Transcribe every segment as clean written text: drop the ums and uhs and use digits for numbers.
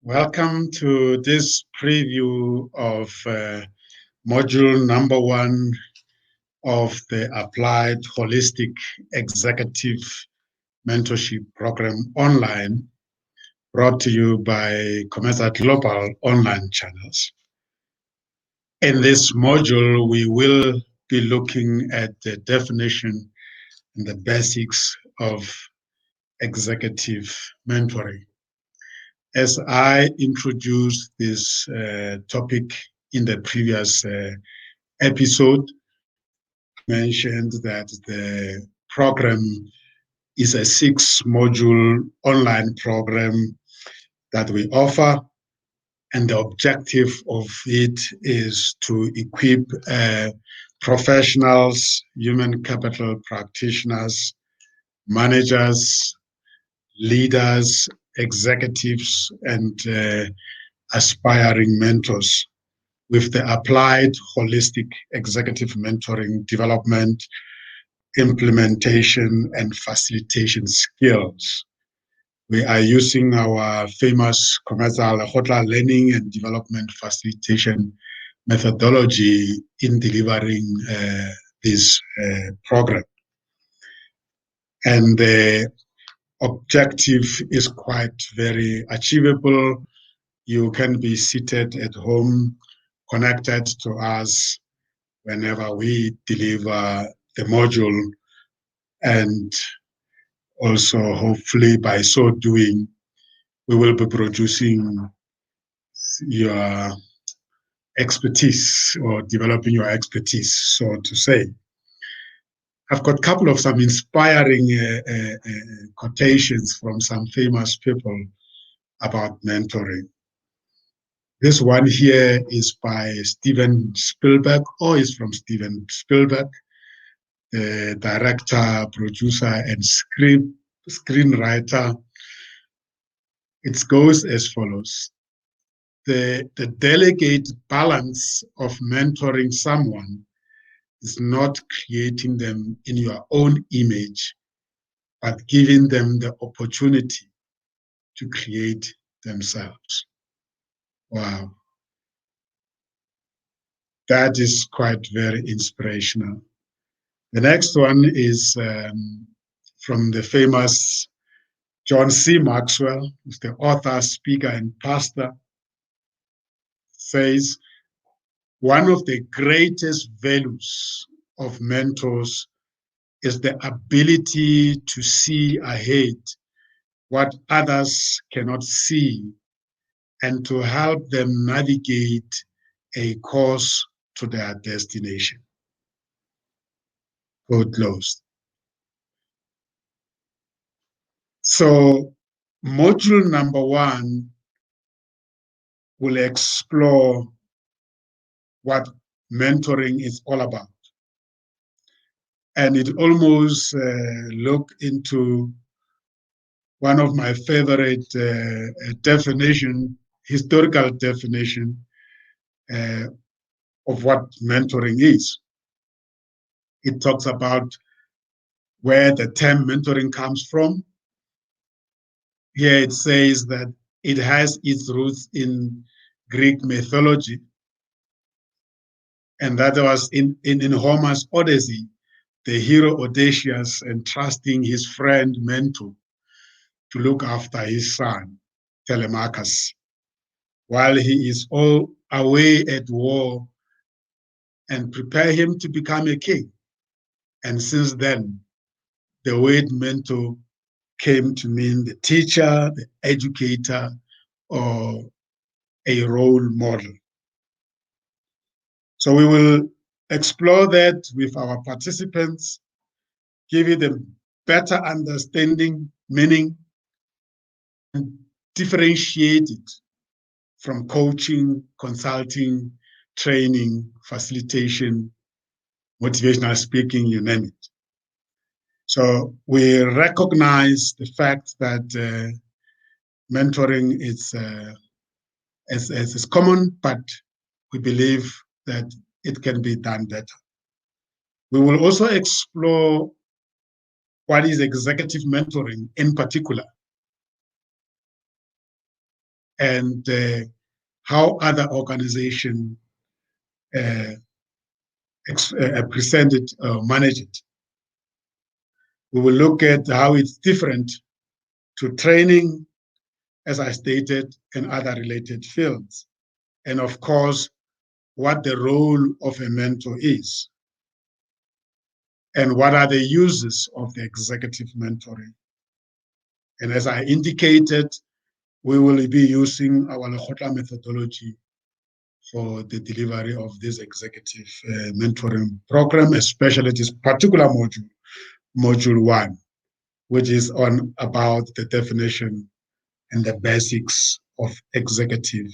Welcome to this preview of module number 1 of the Applied Holistic Executive Mentorship Program online, brought to you by COMETSA Global online channels. In this module, we will be looking at the definition and the basics of executive mentoring. As I introduced this topic in the previous episode, I mentioned that the program is a 6-module online program that we offer, and the objective of it is to equip professionals, human capital practitioners, managers, leaders, executives, and aspiring mentors with the applied holistic executive mentoring development, implementation, and facilitation skills. We are using our famous COMETSA LEKGOTLA learning and development facilitation methodology in delivering this program. And the objective is quite very achievable. You can be seated at home, connected to us whenever we deliver the module, and also hopefully by so doing, we will be producing your expertise or developing your expertise, so to say. I've got a couple of some inspiring quotations from some famous people about mentoring. This one here is by Steven Spielberg, or is from Steven Spielberg, the director, producer, and screenwriter. It goes as follows. The delicate balance of mentoring someone is not creating them in your own image, but giving them the opportunity to create themselves. Wow. That is quite very inspirational. The next one is from the famous John C. Maxwell, who's the author, speaker, and pastor, says, one of the greatest values of mentors is the ability to see ahead what others cannot see and to help them navigate a course to their destination. Quote closed. So module number 1 will explore what mentoring is all about. And it almost look into one of my favorite historical definition of what mentoring is. It talks about where the term mentoring comes from. Here it says that it has its roots in Greek mythology, and that was in Homer's Odyssey, the hero Odysseus entrusting his friend Mentor to look after his son, Telemachus, while he is all away at war, and prepare him to become a king. And since then, the word mentor came to mean the teacher, the educator, or a role model. So we will explore that with our participants, give it a better understanding, meaning, and differentiate it from coaching, consulting, training, facilitation, motivational speaking, you name it. So we recognize the fact that mentoring is common, but we believe that it can be done better. We will also explore what is executive mentoring in particular. and how other organizations present it, manage it. We will look at how it's different to training, as I stated, and other related fields. And of course, what the role of a mentor is, and what are the uses of the executive mentoring. And as I indicated, we will be using our LEKGOTLA methodology for the delivery of this executive mentoring program, especially this particular module, Module 1, which is on about the definition and the basics of executive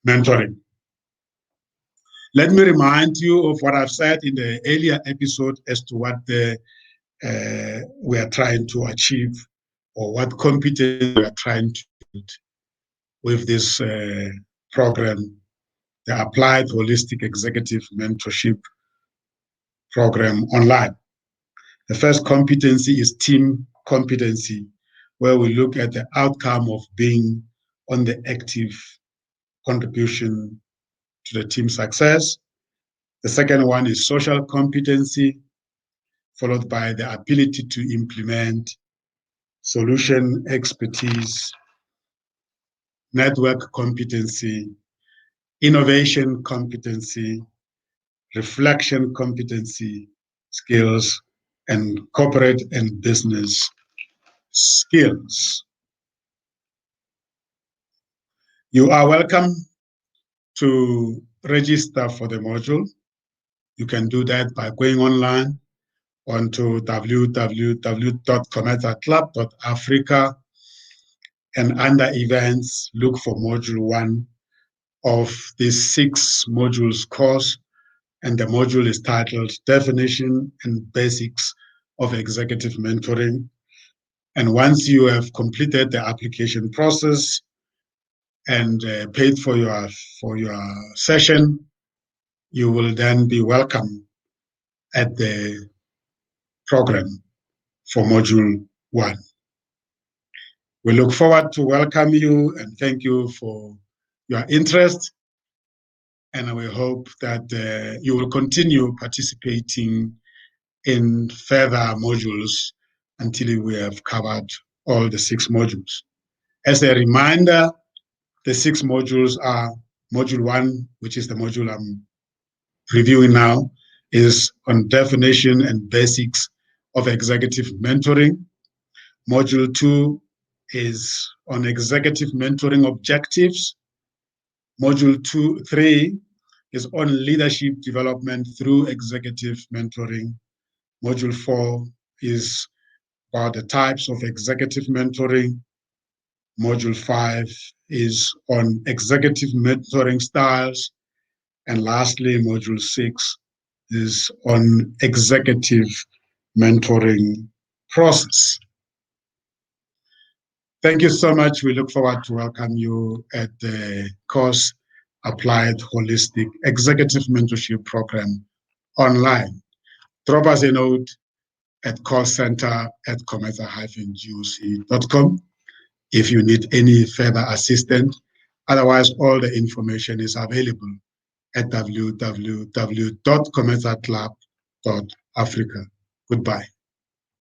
mentoring. Let me remind you of what I've said in the earlier episode as to what we are trying to achieve, or what competence we are trying to build with this program, the Applied Holistic Executive Mentorship Program online. The first competency is team competency, where we look at the outcome of being on the active contribution to the team success. The second one is social competency, followed by the ability to implement solution expertise, network competency, innovation competency, reflection competency, skills, and corporate and business skills. You are welcome to register for the module. You can do that by going online onto www.cometsaclub.africa, and under events, look for module 1 of this 6 modules course, and the module is titled Definition and Basics of Executive Mentoring. And once you have completed the application process and paid for your session, you will then be welcome at the program for module 1. We look forward to welcome you and thank you for your interest. And we hope that you will continue participating in further modules until we have covered all the 6 modules. As a reminder, the 6 modules are Module 1, which is the module I'm reviewing now, is on definition and basics of executive mentoring. Module 2 is on executive mentoring objectives. Module 3 is on leadership development through executive mentoring. Module 4 is about the types of executive mentoring. Module 5 is on executive mentoring styles. And lastly, Module 6 is on executive mentoring process. Thank you so much. We look forward to welcome you at the course Applied Holistic Executive Mentorship Program online. Drop us a note at callcenter@cometsa-goc.com if you need any further assistance. Otherwise, all the information is available at www.cometsaclub.africa. Goodbye.